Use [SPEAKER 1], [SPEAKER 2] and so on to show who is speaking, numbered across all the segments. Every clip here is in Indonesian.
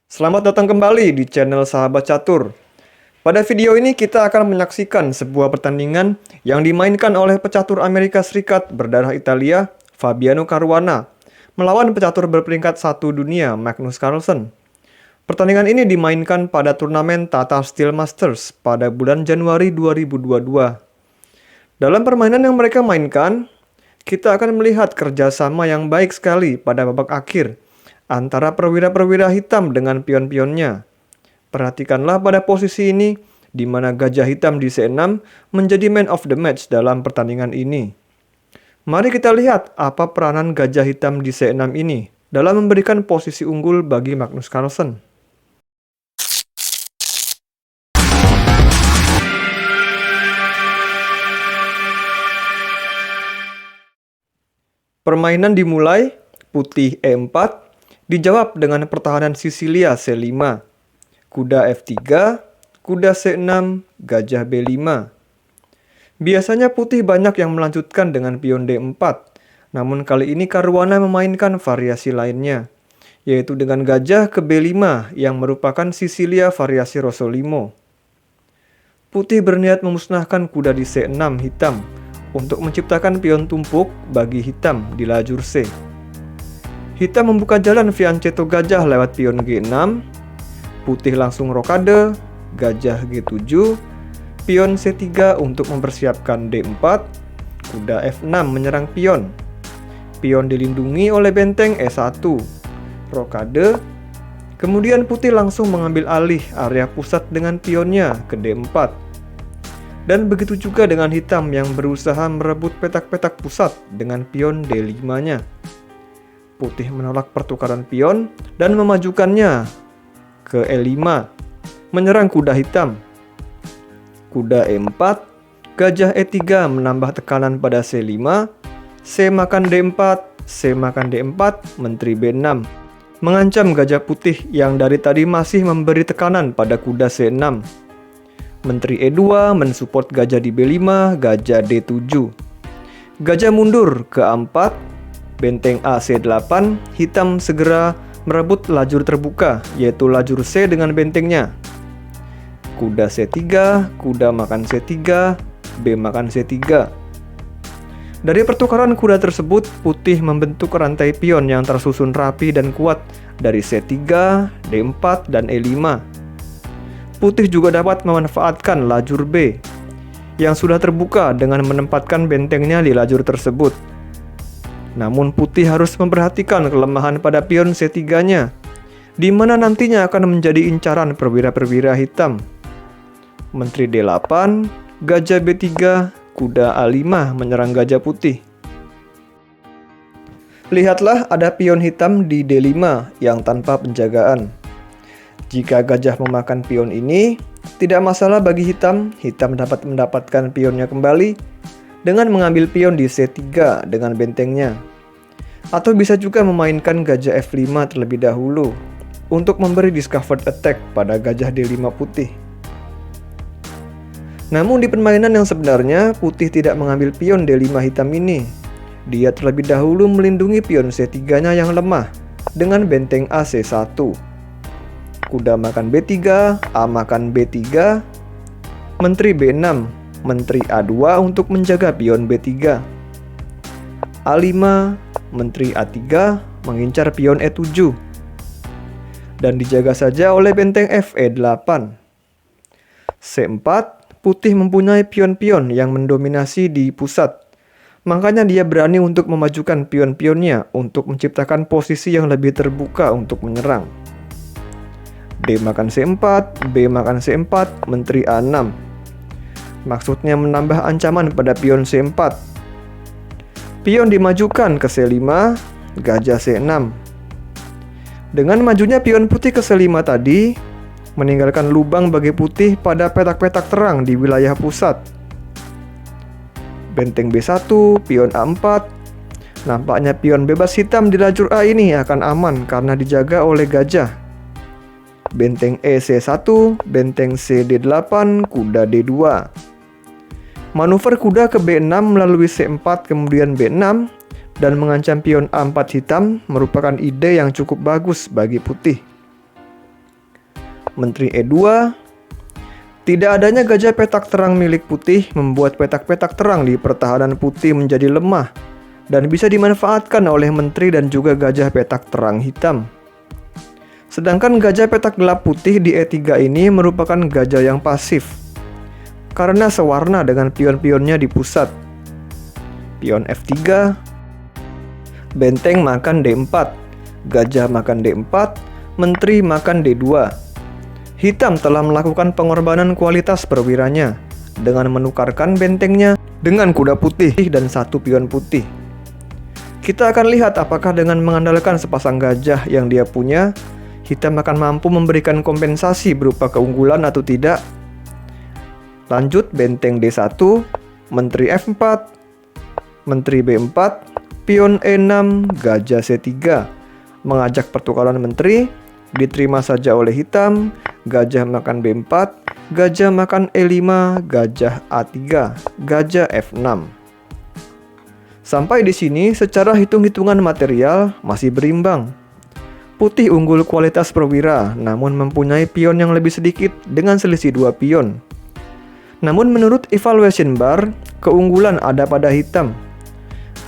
[SPEAKER 1] Selamat datang kembali di channel Sahabat Catur. Pada video ini kita akan menyaksikan sebuah pertandingan yang dimainkan oleh pecatur Amerika Serikat berdarah Italia, Fabiano Caruana, melawan pecatur berperingkat 1 dunia, Magnus Carlsen. Pertandingan ini dimainkan pada turnamen Tata Steel Masters pada bulan Januari 2022. Dalam permainan yang mereka mainkan, kita akan melihat kerjasama yang baik sekali pada babak akhir antara perwira-perwira hitam dengan pion-pionnya. Perhatikanlah pada posisi ini, di mana gajah hitam di C6 menjadi man of the match dalam pertandingan ini. Mari kita lihat apa peranan gajah hitam di C6 ini dalam memberikan posisi unggul bagi Magnus Carlsen. Permainan dimulai, putih E4, dijawab dengan pertahanan Sisilia C5, kuda F3, kuda C6, gajah B5. Biasanya putih banyak yang melanjutkan dengan pion D4, namun kali ini Caruana memainkan variasi lainnya, yaitu dengan gajah ke B5 yang merupakan Sisilia variasi Rossolimo. Putih berniat memusnahkan kuda di C6 hitam untuk menciptakan pion tumpuk bagi hitam di lajur C. Hitam membuka jalan fianchetto gajah lewat pion G6, putih langsung rokade, gajah G7, pion C3 untuk mempersiapkan D4, kuda F6 menyerang pion. Pion dilindungi oleh benteng E1, rokade, kemudian putih langsung mengambil alih area pusat dengan pionnya ke D4. Dan begitu juga dengan hitam yang berusaha merebut petak-petak pusat dengan pion D5-nya. Putih menolak pertukaran pion dan memajukannya ke E5, menyerang kuda hitam. Kuda E4, gajah E3 menambah tekanan pada C5, C makan D4, C makan D4, menteri B6. Mengancam gajah putih yang dari tadi masih memberi tekanan pada kuda C6. Menteri E2 mensupport gajah di B5, gajah D7. Gajah mundur ke A4, benteng A C8, hitam segera merebut lajur terbuka, yaitu lajur C dengan bentengnya. Kuda C3, kuda makan C3, B makan C3. Dari pertukaran kuda tersebut, putih membentuk rantai pion yang tersusun rapi dan kuat dari C3, D4, dan E5. Putih juga dapat memanfaatkan lajur B yang sudah terbuka dengan menempatkan bentengnya di lajur tersebut. Namun putih harus memperhatikan kelemahan pada pion C3-nya, di mana nantinya akan menjadi incaran perwira-perwira hitam. Menteri D8, gajah B3, kuda A5 menyerang gajah putih. Lihatlah ada pion hitam di D5 yang tanpa penjagaan. Jika gajah memakan pion ini, tidak masalah bagi hitam. Hitam dapat mendapatkan pionnya kembali dengan mengambil pion di C3 dengan bentengnya. Atau bisa juga memainkan gajah F5 terlebih dahulu untuk memberi discovered attack pada gajah D5 putih. Namun di permainan yang sebenarnya, putih tidak mengambil pion D5 hitam ini. Dia terlebih dahulu melindungi pion C3-nya yang lemah dengan benteng A C1. Kuda makan B3, A makan B3, menteri B6, menteri A2 untuk menjaga pion B3. A5, menteri A3 mengincar pion E7. Dan dijaga saja oleh benteng FE8. C4, putih mempunyai pion-pion yang mendominasi di pusat. Makanya dia berani untuk memajukan pion-pionnya untuk menciptakan posisi yang lebih terbuka untuk menyerang. D makan C4, B makan C4, menteri A6. Maksudnya menambah ancaman pada pion C4. Pion dimajukan ke C5, gajah C6. Dengan majunya pion putih ke C5 tadi, meninggalkan lubang bagi putih pada petak-petak terang di wilayah pusat. Benteng B1, pion A4. Nampaknya pion bebas hitam di lajur A ini akan aman karena dijaga oleh gajah. Benteng E C1, benteng C D8, kuda D2. Manuver kuda ke B6 melalui C4 kemudian B6 dan mengancam pion A4 hitam merupakan ide yang cukup bagus bagi putih. Menteri E2. Tidak adanya gajah petak terang milik putih membuat petak-petak terang di pertahanan putih menjadi lemah dan bisa dimanfaatkan oleh menteri dan juga gajah petak terang hitam. Sedangkan gajah petak gelap putih di E3 ini merupakan gajah yang pasif karena sewarna dengan pion-pionnya di pusat. Pion F3, benteng makan D4, gajah makan D4, menteri makan D2. Hitam telah melakukan pengorbanan kualitas perwiranya dengan menukarkan bentengnya dengan kuda putih dan satu pion putih. Kita akan lihat apakah dengan mengandalkan sepasang gajah yang dia punya, hitam akan mampu memberikan kompensasi berupa keunggulan atau tidak. Lanjut, benteng D1, menteri F4, menteri B4, pion E6, gajah C3. Mengajak pertukaran menteri, diterima saja oleh hitam. Gajah makan B4, gajah makan E5, gajah A3, gajah F6. Sampai di sini secara hitung-hitungan material masih berimbang. Putih unggul kualitas perwira, namun mempunyai pion yang lebih sedikit dengan selisih 2 pion. Namun menurut evaluation bar, keunggulan ada pada hitam.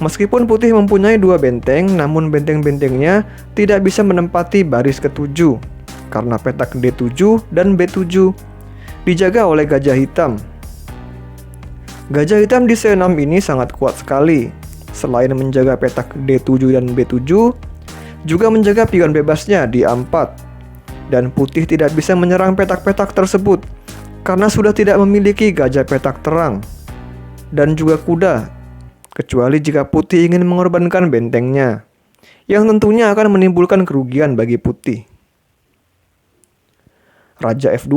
[SPEAKER 1] Meskipun putih mempunyai 2 benteng, namun benteng-bentengnya tidak bisa menempati baris ke-7 karena petak D7 dan B7 dijaga oleh gajah hitam. Gajah hitam di C6 ini sangat kuat sekali. Selain menjaga petak D7 dan B7, juga menjaga pion bebasnya di A4. Dan putih tidak bisa menyerang petak-petak tersebut karena sudah tidak memiliki gajah petak terang dan juga kuda, kecuali jika putih ingin mengorbankan bentengnya, yang tentunya akan menimbulkan kerugian bagi putih. Raja F2,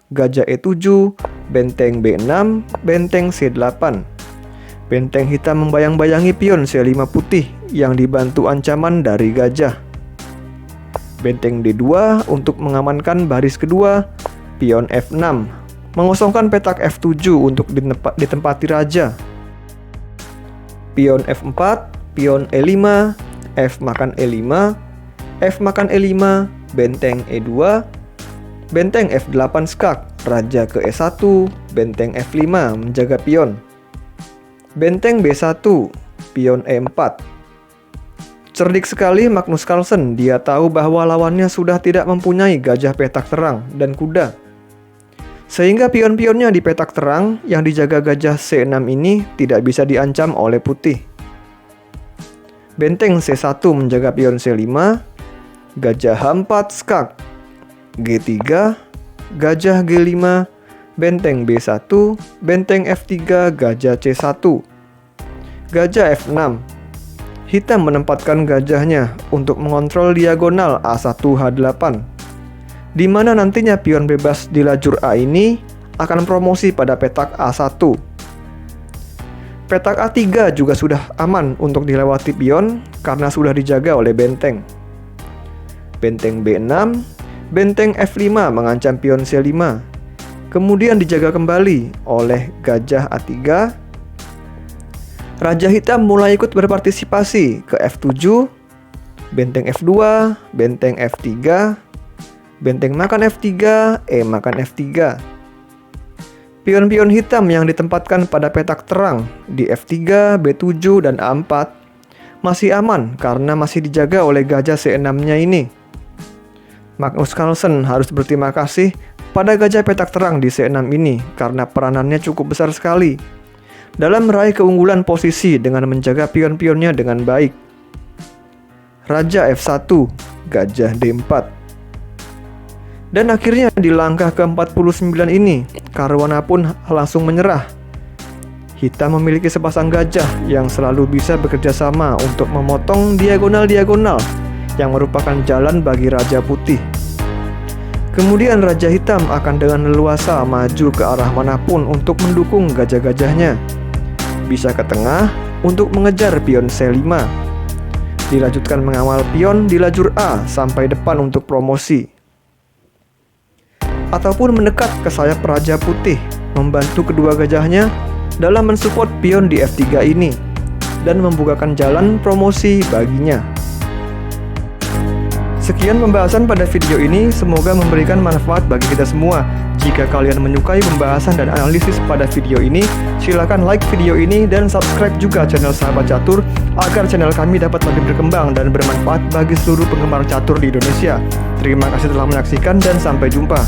[SPEAKER 1] gajah E7, benteng B6, benteng C8. Benteng hitam membayang-bayangi pion C5 putih yang dibantu ancaman dari gajah. Benteng D2 untuk mengamankan baris kedua, pion F6, mengosongkan petak F7 untuk ditempati raja. Pion F4, pion E5, F makan E5, F makan E5, benteng E2, benteng F8 skak, raja ke E1, benteng F5 menjaga pion. Benteng B1, pion E4. Cerdik sekali Magnus Carlsen, dia tahu bahwa lawannya sudah tidak mempunyai gajah petak terang dan kuda. Sehingga pion-pionnya di petak terang yang dijaga gajah C6 ini tidak bisa diancam oleh putih. Benteng C1 menjaga pion C5, gajah H4 skak, G3, gajah G5, benteng B1, benteng F3, gajah C1. Gajah F6. Hitam menempatkan gajahnya untuk mengontrol diagonal A1H8, di mana nantinya pion bebas di lajur A ini akan promosi pada petak A1. Petak A3 juga sudah aman untuk dilewati pion karena sudah dijaga oleh benteng. Benteng B6, benteng F5 mengancam pion C5, kemudian dijaga kembali oleh gajah A3. Raja hitam mulai ikut berpartisipasi ke F7, benteng F2, benteng F3, benteng makan F3, E makan F3. Pion-pion hitam yang ditempatkan pada petak terang di F3, B7, dan A4 masih aman karena masih dijaga oleh gajah C6-nya ini. Magnus Carlsen harus berterima kasih pada gajah petak terang di C6 ini karena peranannya cukup besar sekali dalam meraih keunggulan posisi dengan menjaga pion-pionnya dengan baik. Raja F1, gajah D4. Dan akhirnya di langkah ke-49 ini, Caruana pun langsung menyerah. Hitam memiliki sepasang gajah yang selalu bisa bekerja sama untuk memotong diagonal-diagonal yang merupakan jalan bagi Raja Putih. Kemudian Raja Hitam akan dengan leluasa maju ke arah manapun untuk mendukung gajah-gajahnya. Bisa ke tengah untuk mengejar pion C5. Dilanjutkan mengawal pion di lajur A sampai depan untuk promosi. Ataupun mendekat ke sayap Raja Putih, membantu kedua gajahnya dalam mensupport pion di F3 ini dan membukakan jalan promosi baginya. Sekian pembahasan pada video ini, semoga memberikan manfaat bagi kita semua. Jika kalian menyukai pembahasan dan analisis pada video ini, silakan like video ini dan subscribe juga channel Sahabat Catur agar channel kami dapat lebih berkembang dan bermanfaat bagi seluruh penggemar catur di Indonesia. Terima kasih telah menyaksikan dan sampai jumpa.